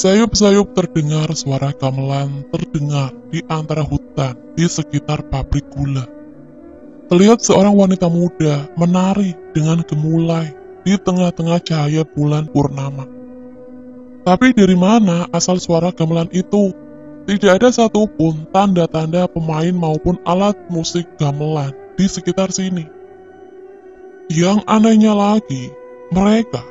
Sayup-sayup terdengar suara gamelan terdengar di antara hutan di sekitar pabrik gula. Terlihat seorang wanita muda menari dengan gemulai di tengah-tengah cahaya bulan purnama. Tapi dari mana asal suara gamelan itu? Tidak ada satupun tanda-tanda pemain maupun alat musik gamelan di sekitar sini. Yang anehnya lagi, mereka,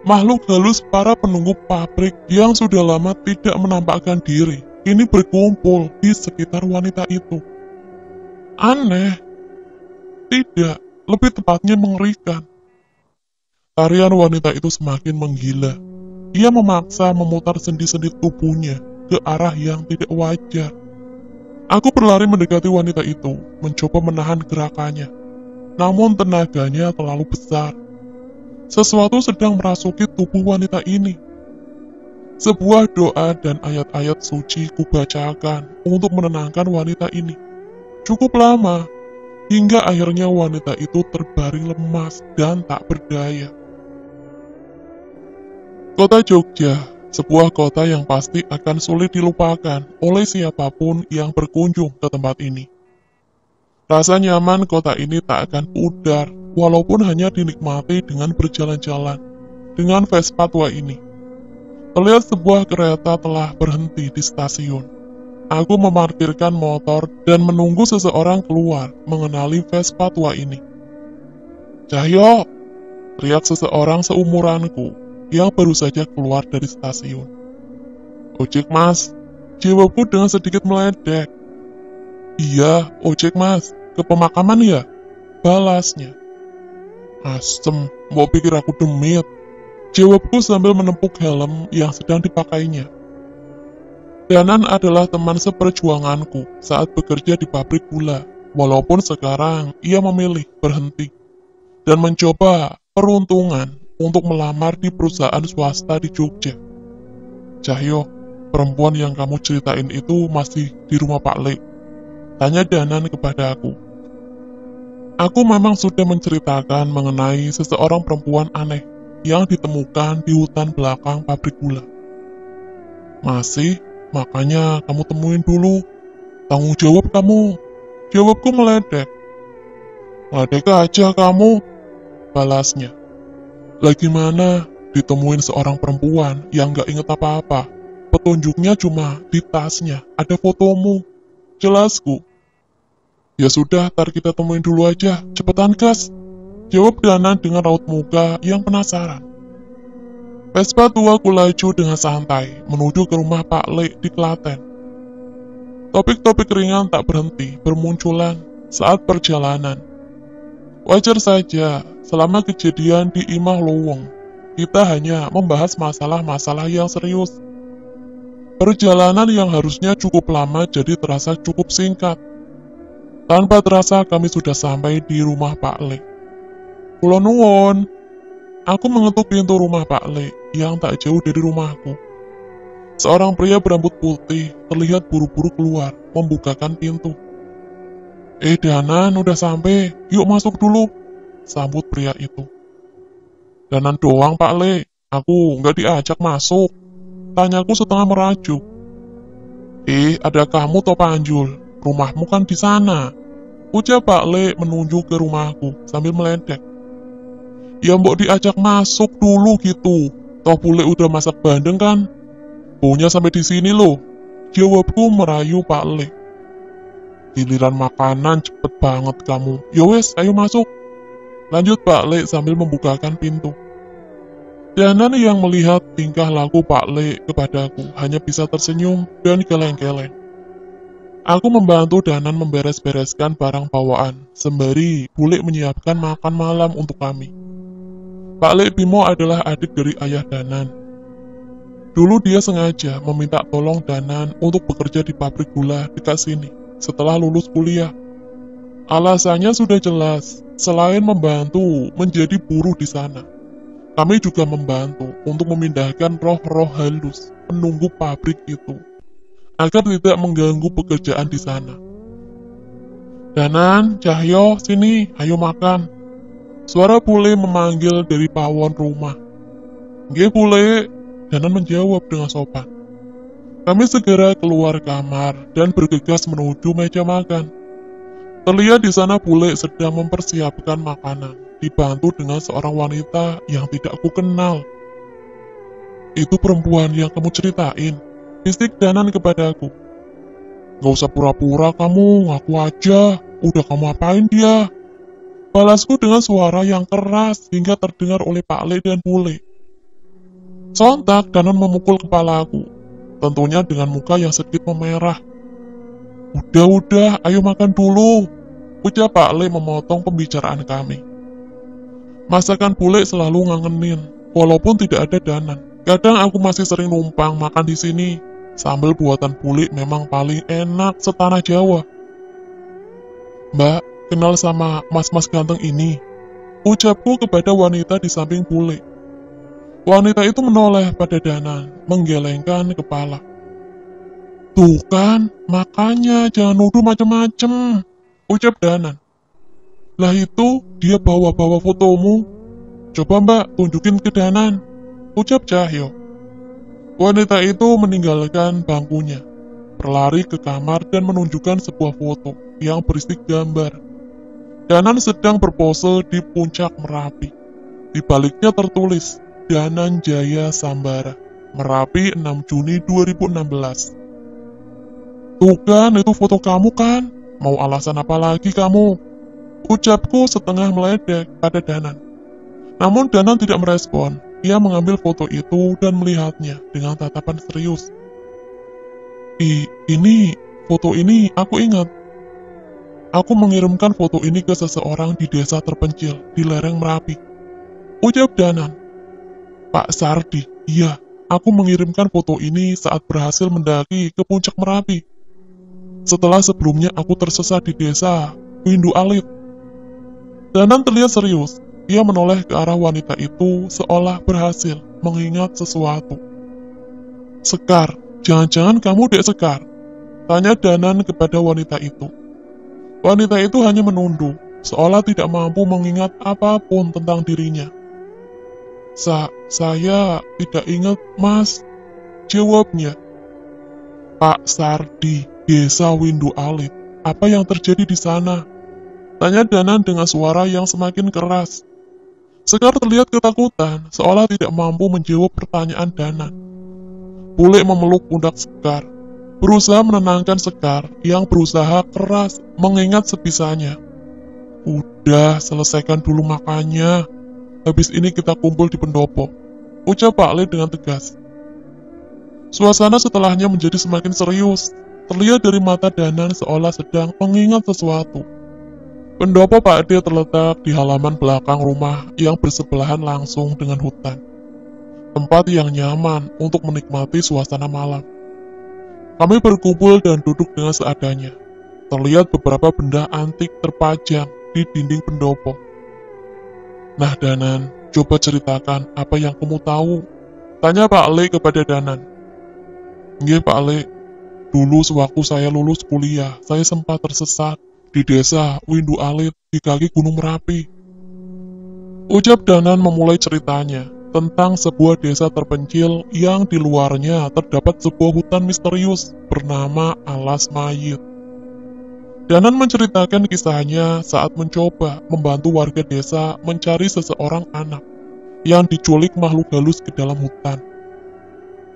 makhluk halus para penunggu pabrik yang sudah lama tidak menampakkan diri, kini berkumpul di sekitar wanita itu. Aneh, tidak, lebih tepatnya mengerikan. Tarian wanita itu semakin menggila. Ia memaksa memutar sendi-sendi tubuhnya ke arah yang tidak wajar. Aku berlari mendekati wanita itu, mencoba menahan gerakannya. Namun tenaganya terlalu besar. Sesuatu sedang merasuki tubuh wanita ini. Sebuah doa dan ayat-ayat suci kubacakan untuk menenangkan wanita ini. Cukup lama, hingga akhirnya wanita itu terbaring lemas dan tak berdaya. Kota Jogja, sebuah kota yang pasti akan sulit dilupakan oleh siapapun yang berkunjung ke tempat ini. Rasa nyaman kota ini tak akan pudar, walaupun hanya dinikmati dengan berjalan-jalan dengan Vespa tua ini. Terlihat sebuah kereta telah berhenti di stasiun. Aku memarkirkan motor dan menunggu seseorang keluar mengenali Vespa tua ini. "Cahyo!" teriak seseorang seumuranku yang baru saja keluar dari stasiun. "Ojek mas," jawabku dengan sedikit meledek. "Iya, ojek mas, ke pemakaman ya?" balasnya. "Asem, mau pikir aku demit," jawabku sambil menepuk helm yang sedang dipakainya. Danan adalah teman seperjuanganku saat bekerja di pabrik gula, walaupun sekarang ia memilih berhenti dan mencoba peruntungan untuk melamar di perusahaan swasta di Jogja. "Cahyo, perempuan yang kamu ceritain itu masih di rumah Pak Le?" tanya Danan kepada aku. Aku memang sudah menceritakan mengenai seseorang perempuan aneh yang ditemukan di hutan belakang pabrik gula. "Masih, makanya kamu temuin dulu. Tanggung jawab kamu," jawabku meledek. "Meledek aja kamu," balasnya. "Lagi mana ditemuin seorang perempuan yang gak inget apa-apa. Petunjuknya cuma di tasnya ada fotomu," jelasku. "Ya sudah, ntar kita temuin dulu aja, cepetan gas," jawab Danan dengan raut muka yang penasaran. Vespa tua ku laju dengan santai menuju ke rumah Pak Le di Klaten. Topik-topik ringan tak berhenti bermunculan saat perjalanan. Wajar saja, selama kejadian di Imah Lowong, kita hanya membahas masalah-masalah yang serius. Perjalanan yang harusnya cukup lama jadi terasa cukup singkat. Tanpa terasa kami sudah sampai di rumah Pak Le. "Kula nuwun." Aku mengetuk pintu rumah Pak Le yang tak jauh dari rumahku. Seorang pria berambut putih terlihat buru-buru keluar membukakan pintu. Danan, udah sampai, yuk masuk dulu," sambut pria itu. "Danan doang Pak Le, aku nggak diajak masuk," tanyaku setengah merajuk. Ada kamu toh Panjul, rumahmu kan di sana," ucap Pak Le menunjuk ke rumahku sambil meledek. "Ya mbok diajak masuk dulu gitu, toh bule udah masak bandeng kan, baunya sampai di sini loh," jawabku merayu Pak Le. "Giliran makanan cepet banget kamu. Yowes, ayo masuk," lanjut Pak Le sambil membukakan pintu. Danan yang melihat tingkah laku Pak Le kepadaku hanya bisa tersenyum dan geleng-geleng. Aku membantu Danan memberes-bereskan barang bawaan, sembari bule menyiapkan makan malam untuk kami. Pak Le Bimo adalah adik dari ayah Danan. Dulu dia sengaja meminta tolong Danan untuk bekerja di pabrik gula dekat sini setelah lulus kuliah. Alasannya sudah jelas, selain membantu menjadi buruh di sana, kami juga membantu untuk memindahkan roh-roh halus penunggu pabrik itu agar tidak mengganggu pekerjaan di sana. "Danan, Cahyo, sini, ayo makan," suara bule memanggil dari pawon rumah. "Nggih bule," Danan menjawab dengan sopan. Kami segera keluar kamar dan bergegas menuju meja makan. Terlihat di sana bule sedang mempersiapkan makanan, dibantu dengan seorang wanita yang tidak aku kenal. Itu perempuan yang kamu ceritain, bisik Danan kepadaku. Gak usah pura-pura kamu, ngaku aja, udah kamu apain dia? Balasku dengan suara yang keras hingga terdengar oleh Pak Le dan bule. Sontak Danan memukul kepalaku, tentunya dengan muka yang sedikit memerah. Udah, ayo makan dulu, ucap Pak Le memotong pembicaraan kami. Masakan bule selalu ngangenin, walaupun tidak ada Danan. Kadang aku masih sering numpang makan di sini. Sambal buatan bule memang paling enak setanah Jawa. Mbak, kenal sama mas-mas ganteng ini? Ucapku kepada wanita di samping bule. Wanita itu menoleh pada Danan, menggelengkan kepala. Tuh kan, makanya jangan nuduh macem-macem, ucap Danan. Lah itu, dia bawa-bawa fotomu. Coba mbak, tunjukin ke Danan, ucap Cahyo. Wanita itu meninggalkan bangkunya, berlari ke kamar dan menunjukkan sebuah foto yang berisi gambar. Danan sedang berpose di puncak Merapi. Di baliknya tertulis, Danan Jaya Sambara, Merapi 6 Juni 2016. Tuh kan, itu foto kamu kan? Mau alasan apa lagi kamu? Ucapku setengah meledek pada Danan. Namun Danan tidak merespon. Ia mengambil foto itu dan melihatnya dengan tatapan serius. Foto ini aku ingat. Aku mengirimkan foto ini ke seseorang di desa terpencil di lereng Merapi. Ucap Danan. Pak Sardi, iya, aku mengirimkan foto ini saat berhasil mendaki ke puncak Merapi. Setelah sebelumnya aku tersesat di desa Windu Alit. Danan terlihat serius. Ia menoleh ke arah wanita itu seolah berhasil mengingat sesuatu. Sekar, jangan-jangan kamu Dek Sekar? Tanya Danan kepada wanita itu. Wanita itu hanya menunduk, seolah tidak mampu mengingat apapun tentang dirinya. Saya tidak ingat, Mas, jawabnya. Pak Sardi, desa Windu Alit, apa yang terjadi di sana? Tanya Danan dengan suara yang semakin keras. Sekar terlihat ketakutan, seolah tidak mampu menjawab pertanyaan Danan. Bule memeluk pundak Sekar, berusaha menenangkan Sekar yang berusaha keras mengingat sebisanya. Udah, selesaikan dulu makannya. Habis ini kita kumpul di pendopo, ucap Pak Le dengan tegas. Suasana setelahnya menjadi semakin serius, terlihat dari mata Danan seolah sedang mengingat sesuatu. Pendopo Pak D terletak di halaman belakang rumah yang bersebelahan langsung dengan hutan. Tempat yang nyaman untuk menikmati suasana malam. Kami berkumpul dan duduk dengan seadanya. Terlihat beberapa benda antik terpajang di dinding pendopo. Nah Danan, coba ceritakan apa yang kamu tahu. Tanya Pak Le kepada Danan. Nggih Pak Le, dulu sewaktu saya lulus kuliah, saya sempat tersesat di desa Windu Alit di kaki Gunung Merapi. Ucap Danan memulai ceritanya tentang sebuah desa terpencil yang di luarnya terdapat sebuah hutan misterius bernama Alas Mayit. Danan menceritakan kisahnya saat mencoba membantu warga desa mencari seseorang anak yang diculik makhluk halus ke dalam hutan.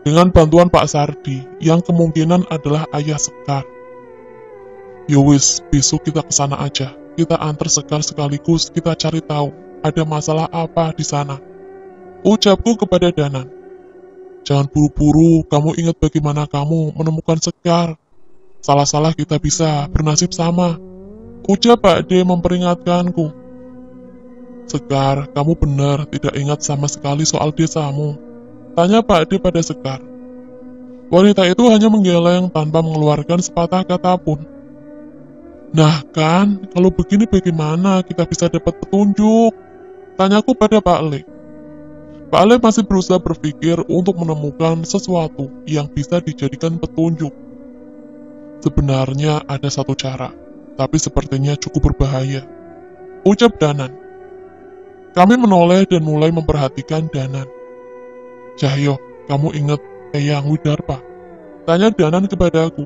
Dengan bantuan Pak Sardi yang kemungkinan adalah ayah Sekar. Yowis, besok kita kesana aja. Kita antar Sekar sekaligus kita cari tahu ada masalah apa di sana. Ucapku kepada Danan. Jangan buru-buru, kamu ingat bagaimana kamu menemukan Sekar. Salah-salah kita bisa bernasib sama. Ucap Pak D memperingatkanku. Sekar, kamu benar tidak ingat sama sekali soal desamu. Tanya Pak D pada Sekar. Wanita itu hanya menggeleng tanpa mengeluarkan sepatah kata pun. Nah kan, kalau begini bagaimana kita bisa dapat petunjuk? Tanyaku pada Pak Le. Pak Le masih berusaha berpikir untuk menemukan sesuatu yang bisa dijadikan petunjuk. Sebenarnya ada satu cara, tapi sepertinya cukup berbahaya. Ucap Danan. Kami menoleh dan mulai memperhatikan Danan. Cahyo, Kamu ingat Eyang Widarpa? Tanya Danan kepadaku.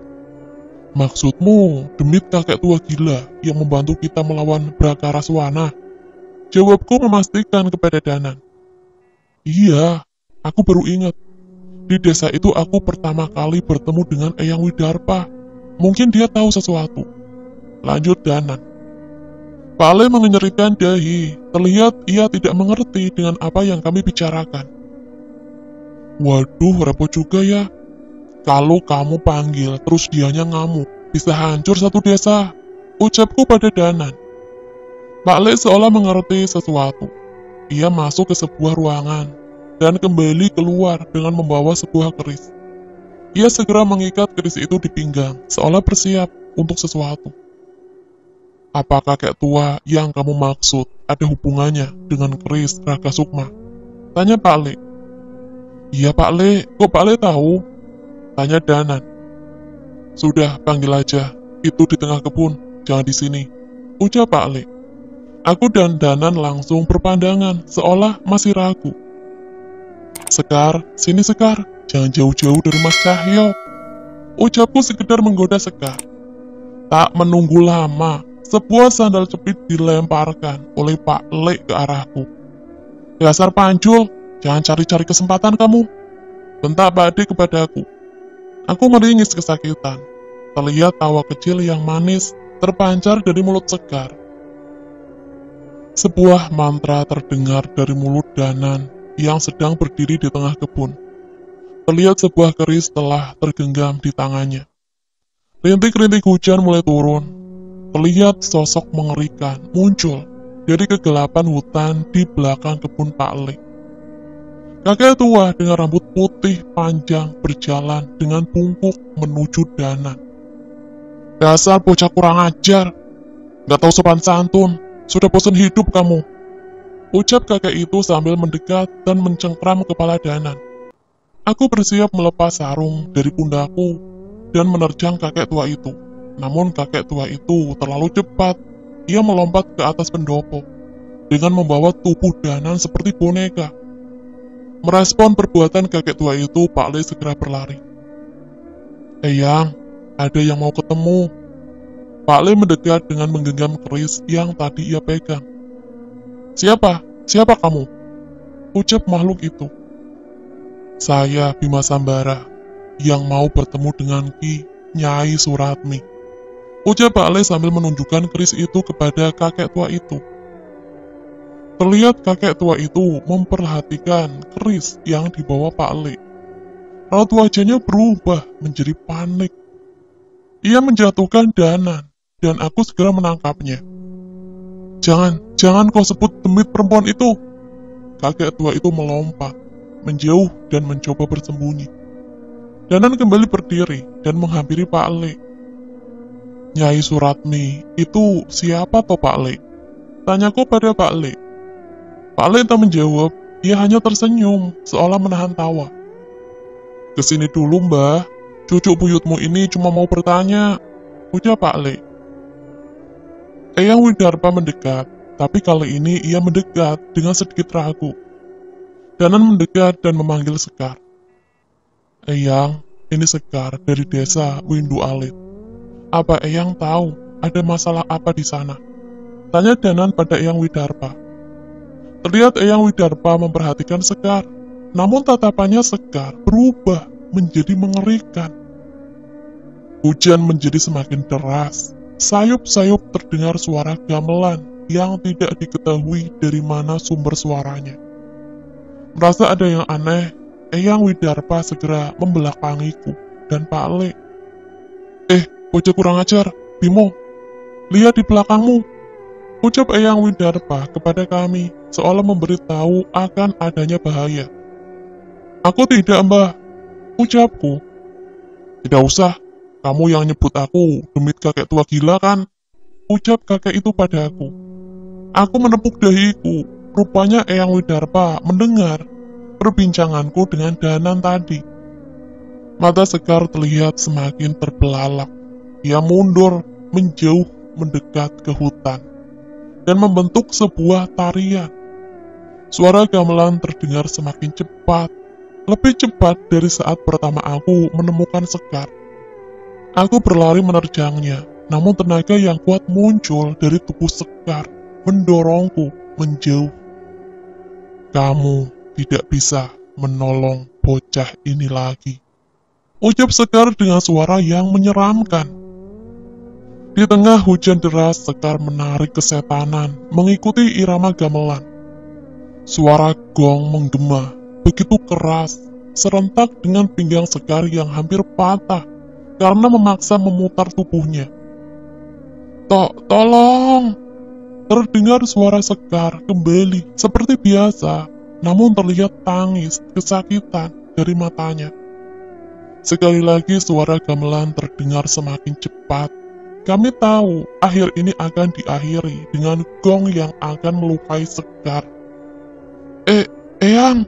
Maksudmu demit kakek tua gila yang membantu kita melawan Brakaraswana? Jawabku memastikan kepada Danan. Iya, aku baru ingat. Di desa itu aku pertama kali bertemu dengan Eyang Widarpa. Mungkin dia tahu sesuatu. Lanjut Danan. Pak Ale mengenyerikan dahi. Terlihat ia tidak mengerti dengan apa yang kami bicarakan. Waduh, repot juga ya. Kalau kamu panggil terus dianya ngamuk, bisa hancur satu desa. Ucapku pada Danan. Pak Le seolah mengerti sesuatu. Ia masuk ke sebuah ruangan dan kembali keluar dengan membawa sebuah keris. Ia segera mengikat keris itu di pinggang, seolah bersiap untuk sesuatu. Apa kakek tua yang kamu maksud ada hubungannya dengan keris Raka Sukma? Tanya Pak Le. Iya Pak Le, kok Pak Le tahu? Tanya Danan. Sudah, panggil aja. Itu di tengah kebun, jangan di sini. Ucap Pak Le. Aku dan Danan langsung berpandangan, seolah masih ragu. Sekar, sini Sekar, jangan jauh-jauh dari Mas Cahyo. Ucapku sekedar menggoda Sekar. Tak menunggu lama, sebuah sandal jepit dilemparkan oleh Pak Le ke arahku. Dasar pancul, jangan cari-cari kesempatan kamu. Bentak Pak De kepadaku. Aku meringis kesakitan. Terlihat tawa kecil yang manis terpancar dari mulut Sekar. Sebuah mantra terdengar dari mulut Danan yang sedang berdiri di tengah kebun. Terlihat sebuah keris telah tergenggam di tangannya. Rintik-rintik hujan mulai turun. Terlihat sosok mengerikan muncul dari kegelapan hutan di belakang kebun Pak Le. Kakek tua dengan rambut putih panjang berjalan dengan bungkuk menuju Danan. Dasar bocah kurang ajar, gak tahu sopan santun, sudah bosan hidup kamu. Ucap kakek itu sambil mendekat dan mencengkram kepala Danan. Aku bersiap melepas sarung dari pundakku dan menerjang kakek tua itu. Namun kakek tua itu terlalu cepat. Ia melompat ke atas pendopo dengan membawa tubuh Danan seperti boneka. Merespon perbuatan kakek tua itu, Pak Le segera berlari. Eyang, ada yang mau ketemu. Pak Le mendekat dengan menggenggam keris yang tadi ia pegang. Siapa? Siapa kamu? Ucap makhluk itu. Saya Bima Sambara, yang mau bertemu dengan Ki Nyai Suratmi. Ucap Pak Le sambil menunjukkan keris itu kepada kakek tua itu. Terlihat kakek tua itu memperhatikan keris yang dibawa Pak Le. Raut wajahnya berubah menjadi panik. Ia menjatuhkan Danan, dan aku segera menangkapnya. Jangan kau sebut demit perempuan itu. Kakek tua itu melompat, menjauh dan mencoba bersembunyi. Danan kembali berdiri dan menghampiri Pak Le. Nyai Suratmi, itu siapa toh Pak Le? Tanyaku pada Pak Le. Pak Le tak menjawab, ia hanya tersenyum, seolah menahan tawa. Kesini dulu mbah, cucu buyutmu ini cuma mau bertanya, ucap Pak Le. Eyang Widarpa mendekat, tapi kali ini ia mendekat dengan sedikit ragu. Danan mendekat dan memanggil Sekar. Eyang, ini Sekar dari desa Windu Alit. Apa Eyang tahu ada masalah apa di sana? Tanya Danan pada Eyang Widarpa. Terlihat Eyang Widarpa memperhatikan Sekar, namun tatapannya Sekar berubah menjadi mengerikan. Hujan menjadi semakin deras. Sayup-sayup terdengar suara gamelan yang tidak diketahui dari mana sumber suaranya. Merasa ada yang aneh, Eyang Widarpa segera membelakangiku dan Pak Le. Bocah kurang ajar, Bimo, lihat di belakangmu. Ucap Eyang Widarpa kepada kami, seolah memberitahu akan adanya bahaya. Aku tidak, mbah, ucapku. Tidak usah. Kamu yang nyebut aku demit kakek tua gila kan? Ucap kakek itu padaku. Aku menepuk dahiku. Rupanya Eyang Widarpa mendengar perbincanganku dengan Danan tadi. Mata Sekar terlihat semakin terbelalak. Ia mundur, menjauh, mendekat ke hutan, dan membentuk sebuah tarian. Suara gamelan terdengar semakin cepat. lebih cepat dari saat pertama aku menemukan Sekar. Aku berlari menerjangnya, namun tenaga yang kuat muncul dari tubuh Sekar, mendorongku menjauh. Kamu tidak bisa menolong bocah ini lagi, ucap Sekar dengan suara yang menyeramkan. Di tengah hujan deras, Sekar menarik kesetanan, mengikuti irama gamelan. Suara gong menggema, begitu keras, serentak dengan pinggang Sekar yang hampir patah, karena memaksa memutar tubuhnya. Tolong! Terdengar suara Sekar kembali, seperti biasa, namun terlihat tangis, kesakitan dari matanya. Sekali lagi suara gamelan terdengar semakin cepat. Kami tahu akhir ini akan diakhiri dengan gong yang akan melukai Sekar. Eyang,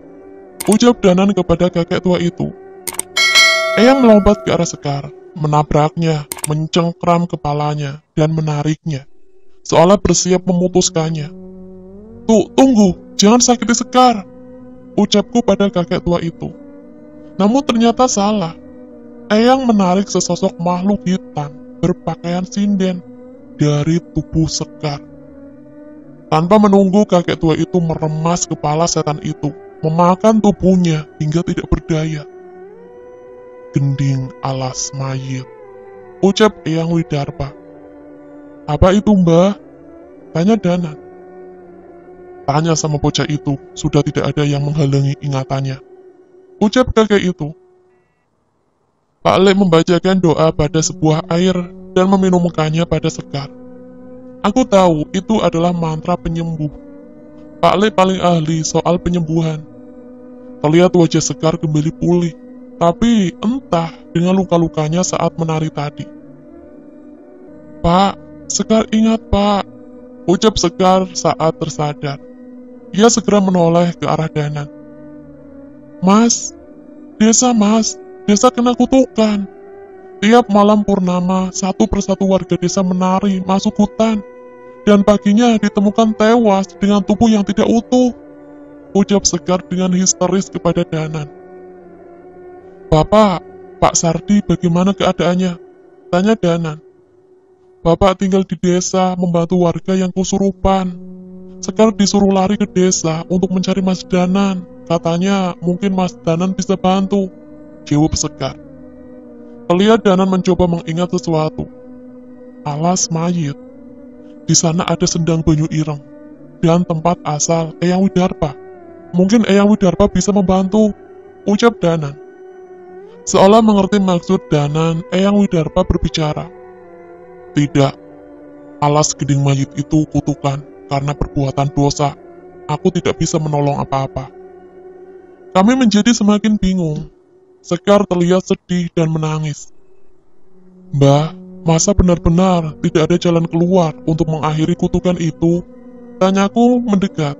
ucap Danan kepada kakek tua itu. Eyang melompat ke arah Sekar, menabraknya, mencengkram kepalanya, dan menariknya, seolah bersiap memutuskannya. Tunggu, jangan sakiti Sekar, ucapku pada kakek tua itu. Namun ternyata salah. Eyang menarik sesosok makhluk hitam berpakaian sinden dari tubuh Sekar. Tanpa menunggu, kakek tua itu meremas kepala setan itu, memakan tubuhnya hingga tidak berdaya. Gending alas mayit, ucap Eyang Widarpa. Apa itu, Mbah? Tanya Danan. Tanya sama bocah itu, sudah tidak ada yang menghalangi ingatannya, ucap kakek itu. Pak Le membacakan doa pada sebuah air dan meminumkannya pada Sekar. Aku tahu itu adalah mantra penyembuh. Pak Le paling ahli soal penyembuhan. Terlihat wajah Sekar kembali pulih, tapi entah dengan luka-lukanya saat menari tadi. Pak, Sekar ingat Pak, ucap Sekar saat tersadar. Ia segera menoleh ke arah Danan. Mas, desa kena kutukan. Tiap malam purnama, satu persatu warga desa menari masuk hutan, dan paginya ditemukan tewas dengan tubuh yang tidak utuh, ucap Sekar dengan histeris kepada Danan. Bapak, Pak Sardi bagaimana keadaannya? Tanya Danan. Bapak tinggal di desa membantu warga yang kesurupan. Sekar disuruh lari ke desa untuk mencari Mas Danan. Katanya mungkin Mas Danan bisa bantu, jawab Sekar. Terlihat Danan mencoba mengingat sesuatu. Alas mayit. Di sana ada sendang banyu ireng dan tempat asal Eyang Widarpa. Mungkin Eyang Widarpa bisa membantu, ucap Danan. Seolah mengerti maksud Danan, Eyang Widarpa berbicara. Tidak, alas gending mayit itu kutukan karena perbuatan dosa. Aku tidak bisa menolong apa-apa. Kami menjadi semakin bingung. Sekar terlihat sedih dan menangis. Mbah, masa benar-benar tidak ada jalan keluar untuk mengakhiri kutukan itu? Tanyaku mendekat.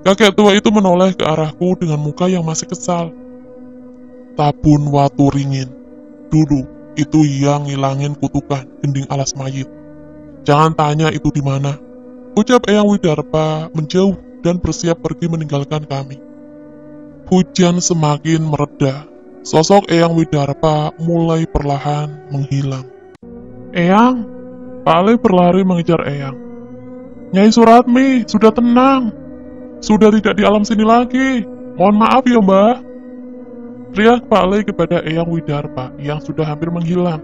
Kakek tua itu menoleh ke arahku dengan muka yang masih kesal. Tabun watu ringin. Dulu, itu yang ngilangin kutukan gending alas mayit. Jangan tanya itu di mana. Ucap Eyang Widarpa menjauh dan bersiap pergi meninggalkan kami. Hujan semakin mereda. Sosok Eyang Widarpa mulai perlahan menghilang. Eyang, Pak Ale berlari mengejar Eyang. Nyai Suratmi, sudah tenang. Sudah tidak di alam sini lagi. Mohon maaf ya, Mbah. Teriak Pak Ale kepada Eyang Widarpa yang sudah hampir menghilang.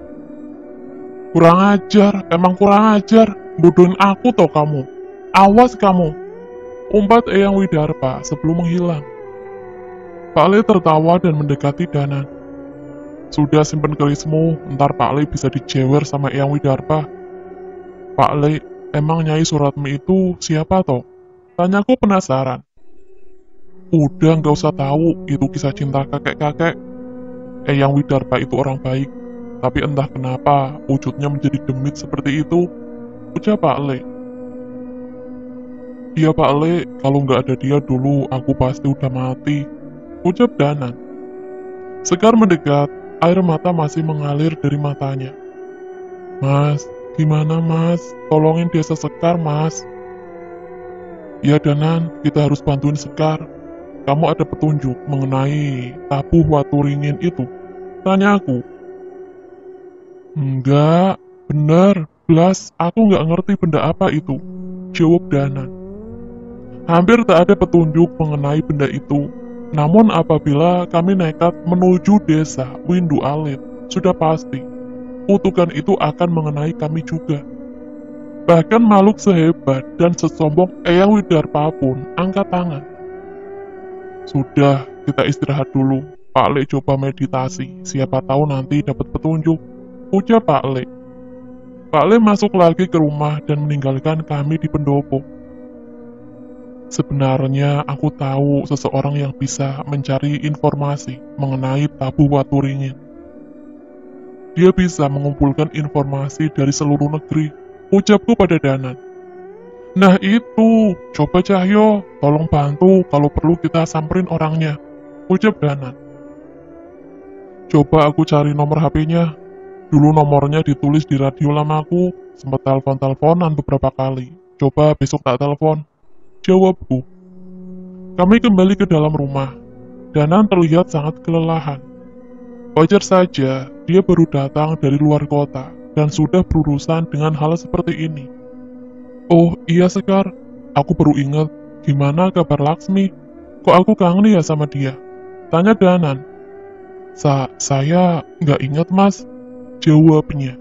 Kurang ajar, emang kurang ajar. Bodohin aku toh kamu. Awas kamu. Umpat Eyang Widarpa sebelum menghilang. Pak Le tertawa dan mendekati Danan. Sudah simpen kerismu, ntar Pak Le bisa dijewer sama Eyang Widarpa. Pak Le, emang Nyai Suratmi itu siapa toh? Tanyaku penasaran. Udah nggak usah tahu, itu kisah cinta kakek-kakek. Eyang Widarpa itu orang baik, tapi entah kenapa wujudnya menjadi demit seperti itu, ucap Pak Le. Iya Pak Le, kalau nggak ada dia dulu aku pasti udah mati, ucap Danan. Sekar mendekat, air mata masih mengalir dari matanya. Mas, gimana mas? Tolongin desa Sekar mas. Ya Danan, kita harus bantuin Sekar. kamu ada petunjuk mengenai tabuh Waturingin itu? Tanya aku. Enggak, bener, Blas, aku nggak ngerti benda apa itu, jawab Danan. Hampir tak ada petunjuk mengenai benda itu. Namun apabila kami nekat menuju desa Windu Alit, sudah pasti, kutukan itu akan mengenai kami juga. Bahkan makhluk sehebat dan sesombong Eyang Widarpa pun angkat tangan. Sudah, kita istirahat dulu. Pak Le coba meditasi, siapa tahu nanti dapat petunjuk, ucap Pak Le. Pak Le masuk lagi ke rumah dan meninggalkan kami di pendopo. Sebenarnya aku tahu seseorang yang bisa mencari informasi mengenai tabuh Waturingin. Dia bisa mengumpulkan informasi dari seluruh negeri, ucapku pada Danan. Nah itu, coba Cahyo, tolong bantu kalau perlu kita samperin orangnya, ucap Danan. Coba aku cari nomor HP-nya. Dulu nomornya ditulis di radio lamaku, sempat telepon-teleponan beberapa kali. Coba besok tak telepon, jawabku. Kami kembali ke dalam rumah. Danan terlihat sangat kelelahan. Wajar saja, dia baru datang dari luar kota dan sudah berurusan dengan hal seperti ini. Oh iya Sekar, aku baru ingat, gimana kabar Laksmi? Kok aku kangen ya sama dia? Tanya Danan. Saya nggak ingat mas, jawabnya.